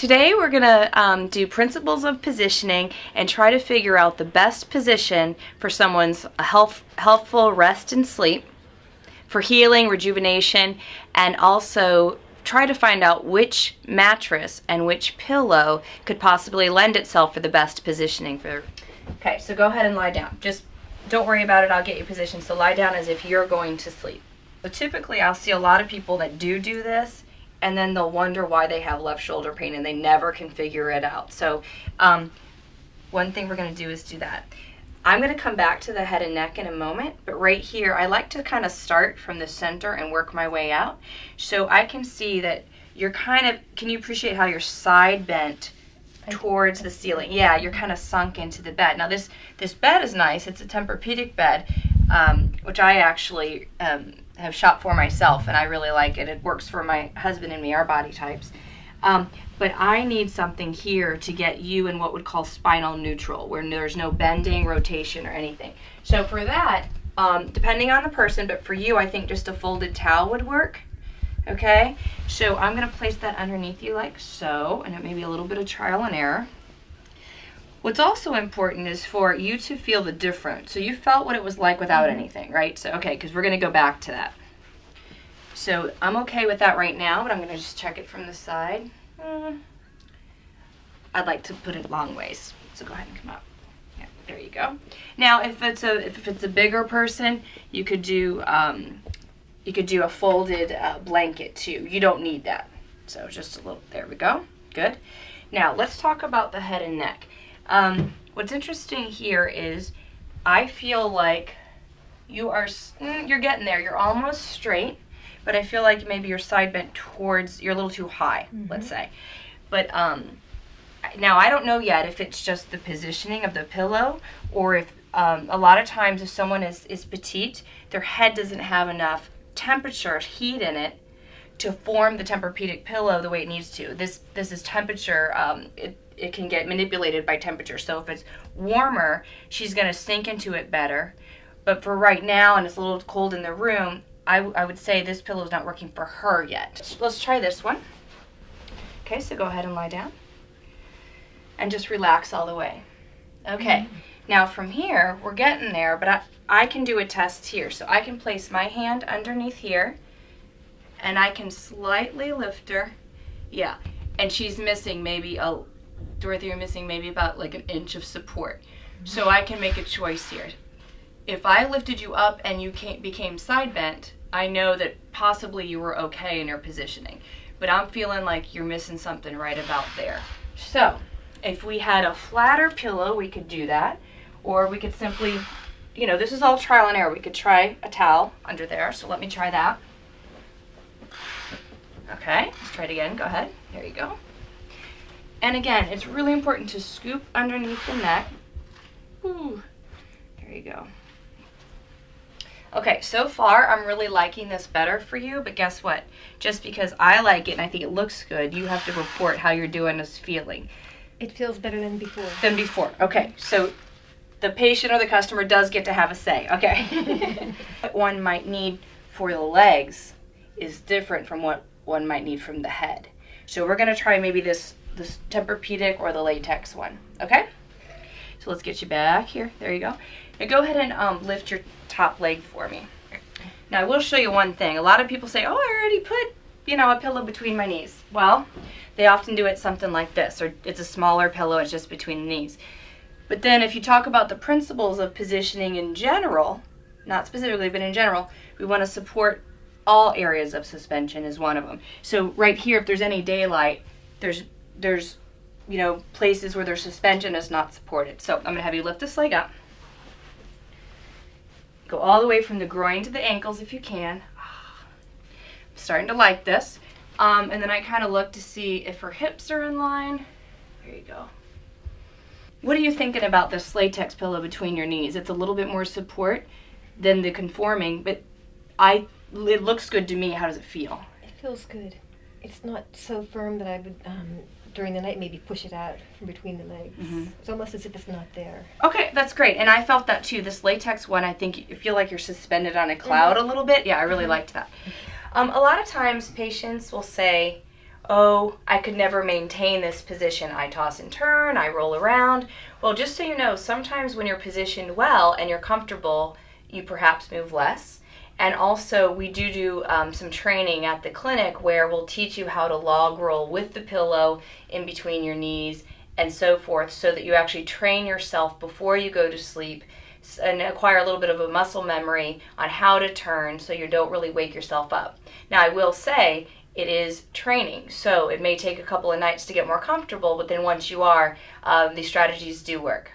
Today we're going to do principles of positioning and try to figure out the best position for someone's healthful rest and sleep, for healing, rejuvenation, and also try to find out which mattress and which pillow could possibly lend itself for the best positioning for. Okay, so go ahead and lie down. Just don't worry about it, I'll get you positioned. So lie down as if you're going to sleep. So typically I'll see a lot of people that do this, and then they'll wonder why they have left shoulder pain and they never can figure it out. So one thing we're going to do is do that. I'm going to come back to the head and neck in a moment, but right here I like to kind of start from the center and work my way out. So I can see that you're kind of, can you appreciate how you're side bent towards the ceiling? Yeah, you're kind of sunk into the bed. Now this bed is nice. It's a Tempur-Pedic bed, which I actually have shopped for myself, and I really like it. It works for my husband and me, our body types. But I need something here to get you in what would call spinal neutral, where there's no bending, rotation, or anything. So for that, depending on the person, but for you, I think just a folded towel would work. Okay? So I'm going to place that underneath you like so, and it may be a little bit of trial and error. What's also important is for you to feel the difference. So you felt what it was like without anything, right? So, okay, because we're going to go back to that. So I'm okay with that right now, but I'm going to just check it from the side. I'd like to put it long ways, so go ahead and come up. Yeah, there you go. Now, if it's a bigger person, you could do a folded blanket too. You don't need that. So just a little. There we go. Good. Now let's talk about the head and neck. What's interesting here is I feel like you're getting there. You're almost straight, but I feel like maybe your side bent towards, you're a little too high, let's say. But now I don't know yet if it's just the positioning of the pillow, or if a lot of times if someone is petite, their head doesn't have enough temperature, heat in it to form the Tempur-Pedic pillow the way it needs to. This is temperature. It can get manipulated by temperature. So if it's warmer, she's going to sink into it better. But for right now, and it's a little cold in the room, I would say this pillow is not working for her yet. Let's try this one. Okay, so go ahead and lie down. And just relax all the way. Okay, now from here, we're getting there, but I can do a test here. So I can place my hand underneath here, and I can slightly lift her. Yeah, and she's missing maybe Dorothy, you're missing maybe about like an inch of support. So I can make a choice here. If I lifted you up and you became side bent, I know that possibly you were okay in your positioning. But I'm feeling like you're missing something right about there. So if we had a flatter pillow, we could do that. Or we could simply, this is all trial and error. We could try a towel under there. So let me try that. Okay, let's try it again. Go ahead. There you go. And again, it's really important to scoop underneath the neck. Ooh, there you go. Okay, so far I'm really liking this better for you, but guess what? Just because I like it and I think it looks good, you have to report how you're doing this feeling. It feels better than before. Than before, okay. So the patient or the customer does get to have a say, okay? What one might need for the legs is different from what one might need from the head. So we're gonna try maybe this Tempur-Pedic or the latex one, okay? So let's get you back here. There you go. Now go ahead and lift your top leg for me. Now I will show you one thing. A lot of people say, oh, I already put, a pillow between my knees. Well, they often do it something like this, or it's a smaller pillow, it's just between the knees. But then if you talk about the principles of positioning in general, not specifically, but in general, we want to support all areas of suspension is one of them. So right here, if there's any daylight, there's places where their suspension is not supported. So I'm going to have you lift this leg up. Go all the way from the groin to the ankles if you can. I'm starting to like this. And then I kind of look to see if her hips are in line. There you go. What are you thinking about this latex pillow between your knees? It's a little bit more support than the conforming, but it looks good to me. How does it feel? It feels good. It's not so firm that I would, during the night, maybe push it out from between the legs. It's almost as if it's not there. Okay, that's great. And I felt that too. This latex one, I think you feel like you're suspended on a cloud a little bit. Yeah, I really liked that. A lot of times patients will say, oh, I could never maintain this position. I toss and turn, I roll around. Well, just so you know, sometimes when you're positioned well and you're comfortable, you perhaps move less. And also, we do some training at the clinic where we'll teach you how to log roll with the pillow in between your knees and so forth, so that you actually train yourself before you go to sleep and acquire a little bit of a muscle memory on how to turn so you don't really wake yourself up. Now, I will say it is training, so it may take a couple of nights to get more comfortable, but then once you are, these strategies do work.